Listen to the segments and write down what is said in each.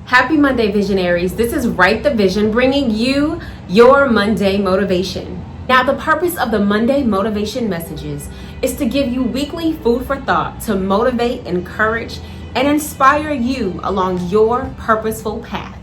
Happy Monday, visionaries. This is Write the Vision, bringing you your Monday motivation. Now, the purpose of the Monday motivation messages is to give you weekly food for thought to motivate, encourage, and inspire you along your purposeful path.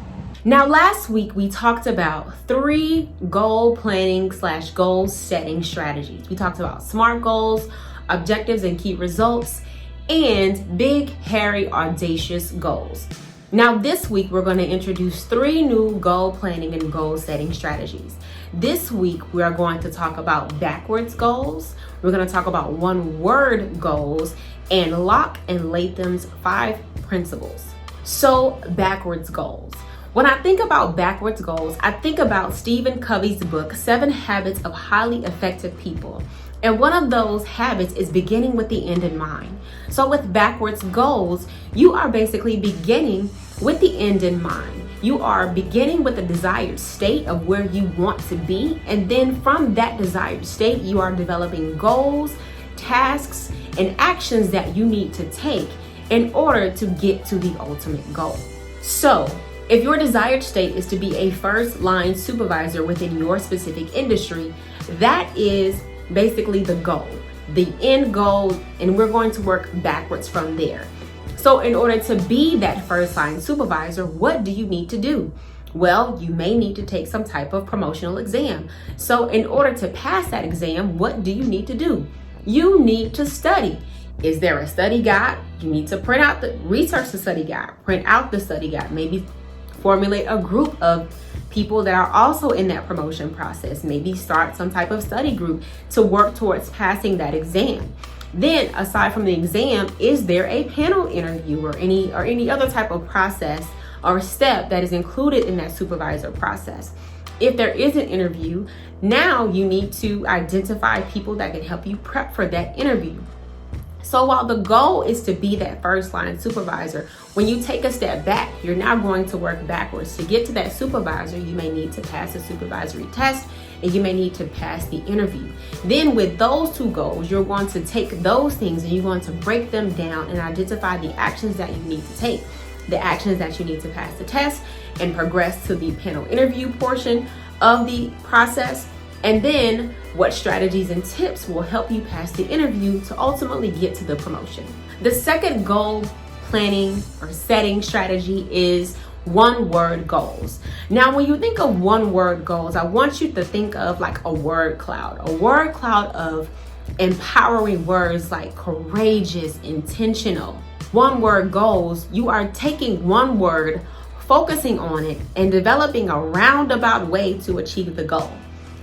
Now, last week we talked about 3 goal planning / goal setting strategies. We talked about SMART goals, objectives and key results, and big, hairy, audacious goals. Now, this week, we're going to introduce 3 new goal planning and goal setting strategies. This week, we are going to talk about backwards goals. We're going to talk about one-word goals and Lock and Latham's 5 principles. So, backwards goals. When I think about backwards goals, I think about Stephen Covey's book, 7 Habits of Highly Effective People. And one of those habits is beginning with the end in mind. So with backwards goals, you are basically beginning with the end in mind. You are beginning with the desired state of where you want to be. And then from that desired state, you are developing goals, tasks, and actions that you need to take in order to get to the ultimate goal. So if your desired state is to be a first line supervisor within your specific industry, that is basically the goal, the end goal, and we're going to work backwards from there. So in order to be that first line supervisor, what do you need to do? Well, you may need to take some type of promotional exam. So in order to pass that exam, what do you need to do? You need to study. Is there a study guide? You need to research the study guide, print out the study guide, maybe formulate a group of people that are also in that promotion process. Maybe start some type of study group to work towards passing that exam. Then, aside from the exam, is there a panel interview or any other type of process or step that is included in that supervisor process? If there is an interview, now you need to identify people that can help you prep for that interview. So while the goal is to be that first line supervisor, when you take a step back, you're now going to work backwards. To get to that supervisor, you may need to pass a supervisory test and you may need to pass the interview. Then with those 2 goals, you're going to take those things and you're going to break them down and identify the actions that you need to take, the actions that you need to pass the test and progress to the panel interview portion of the process. And then what strategies and tips will help you pass the interview to ultimately get to the promotion. The second goal planning or setting strategy is one-word goals. Now, when you think of one-word goals, I want you to think of like a word cloud of empowering words like courageous, intentional. One-word goals, you are taking one word, focusing on it, and developing a roundabout way to achieve the goal.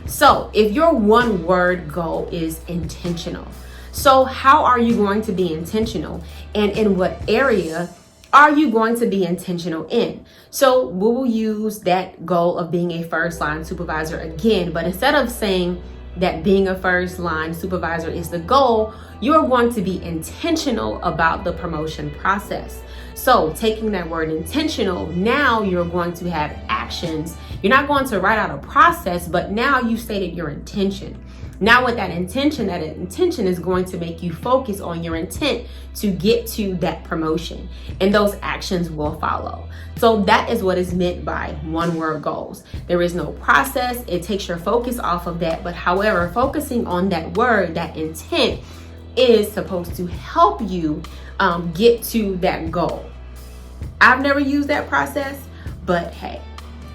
So if your one-word goal is intentional, so how are you going to be intentional, and in what area are you going to be intentional in? So we will use that goal of being a first line supervisor again, but instead of saying that being a first line supervisor is the goal, you're going to be intentional about the promotion process. So taking that word intentional, now you're going to have actions. You're not going to write out a process, but now you stated your intention. Now with that intention is going to make you focus on your intent to get to that promotion, and those actions will follow. So that is what is meant by one-word goals. There is no process. It takes your focus off of that. But however, focusing on that word, that intent, is supposed to help you get to that goal. I've never used that process, but hey,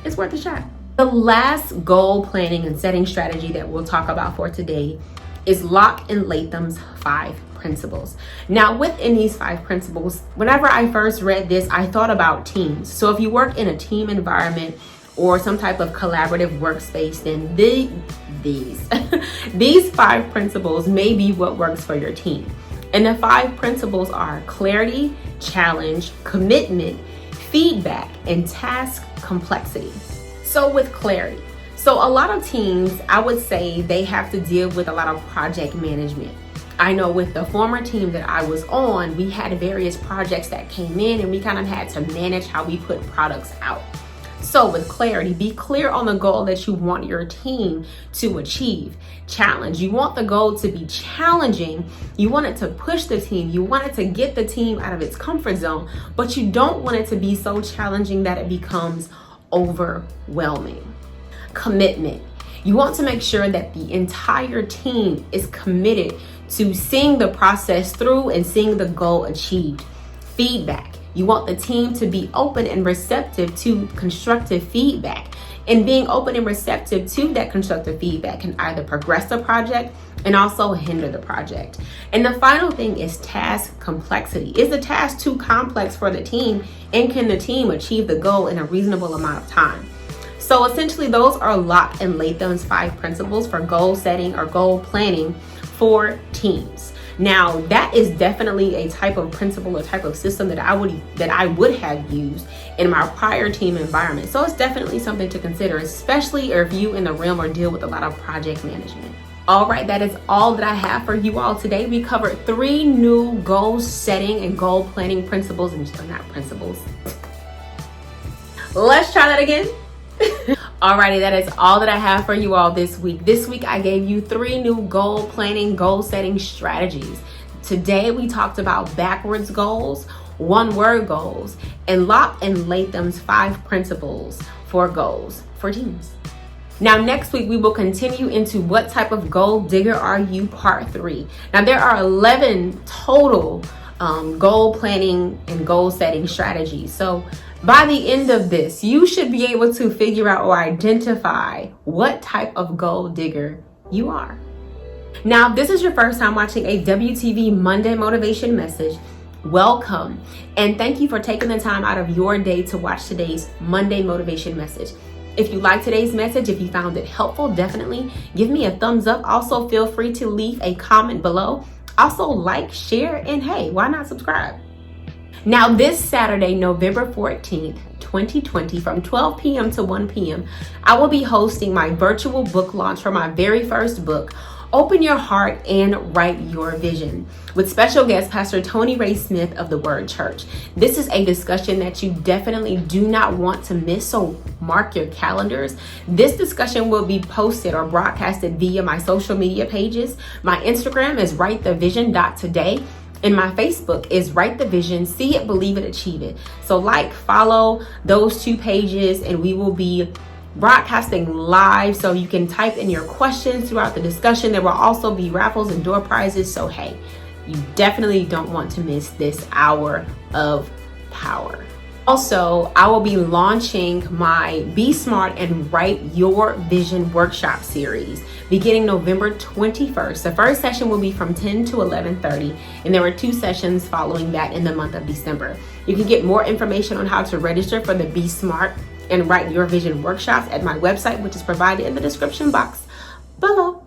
it's worth a shot. The last goal planning and setting strategy that we'll talk about for today is Lock and Latham's 5 principles. Now, within these 5 principles, whenever I first read this, I thought about teams. So if you work in a team environment or some type of collaborative workspace, then these 5 principles may be what works for your team. And the 5 principles are clarity, challenge, commitment, feedback, and task complexity. So with clarity, so a lot of teams, I would say they have to deal with a lot of project management. I know with the former team that I was on, we had various projects that came in and we kind of had to manage how we put products out. So with clarity, be clear on the goal that you want your team to achieve. Challenge. You want the goal to be challenging. You want it to push the team. You want it to get the team out of its comfort zone, but you don't want it to be so challenging that it becomes overwhelming. Commitment. You want to make sure that the entire team is committed to seeing the process through and seeing the goal achieved. Feedback. You want the team to be open and receptive to constructive feedback. And being open and receptive to that constructive feedback can either progress the project and also hinder the project. And the final thing is task complexity. Is the task too complex for the team, and can the team achieve the goal in a reasonable amount of time? So essentially, those are Lock and Latham's 5 principles for goal setting or goal planning for teams. Now, that is definitely a type of principle or type of system that I would have used in my prior team environment. So it's definitely something to consider, especially if you in the realm or deal with a lot of project management. All right, that is all that I have for you all today. We covered 3 new goal setting and goal planning principles, and not principles. Let's try that again. Alrighty, that is all that I have for you all this week. This week I gave you 3 new goal planning, goal setting strategies. Today we talked about backwards goals, one-word goals, and Lock and Latham's 5 principles for goals for teams. Now next week we will continue into what type of goal digger are you, part 3. Now there are 11 total goal planning and goal setting strategies. So by the end of this, you should be able to figure out or identify what type of goal digger you are. Now, if this is your first time watching a WTV Monday Motivation Message, welcome. And thank you for taking the time out of your day to watch today's Monday Motivation Message. If you liked today's message, if you found it helpful, definitely give me a thumbs up. Also, feel free to leave a comment below. Also, like, share, and hey, why not subscribe? Now, this Saturday, November 14th, 2020, from 12 p.m. to 1 p.m., I will be hosting my virtual book launch for my very first book, Open Your Heart and Write Your Vision, with special guest Pastor Tony Ray Smith of the Word Church. This is a discussion that you definitely do not want to miss, so mark your calendars. This discussion will be posted or broadcasted via my social media pages. My Instagram is writethevision.today. And my Facebook is Write the Vision, See It, Believe It, Achieve It. So follow those 2 pages, and we will be broadcasting live, so you can type in your questions throughout the discussion. There will also be raffles and door prizes. So hey, you definitely don't want to miss this hour of power. Also, I will be launching my Be Smart and Write Your Vision workshop series beginning November 21st. The first session will be from 10 to 11:30, and there are 2 sessions following that in the month of December. You can get more information on how to register for the Be Smart and Write Your Vision workshops at my website, which is provided in the description box below.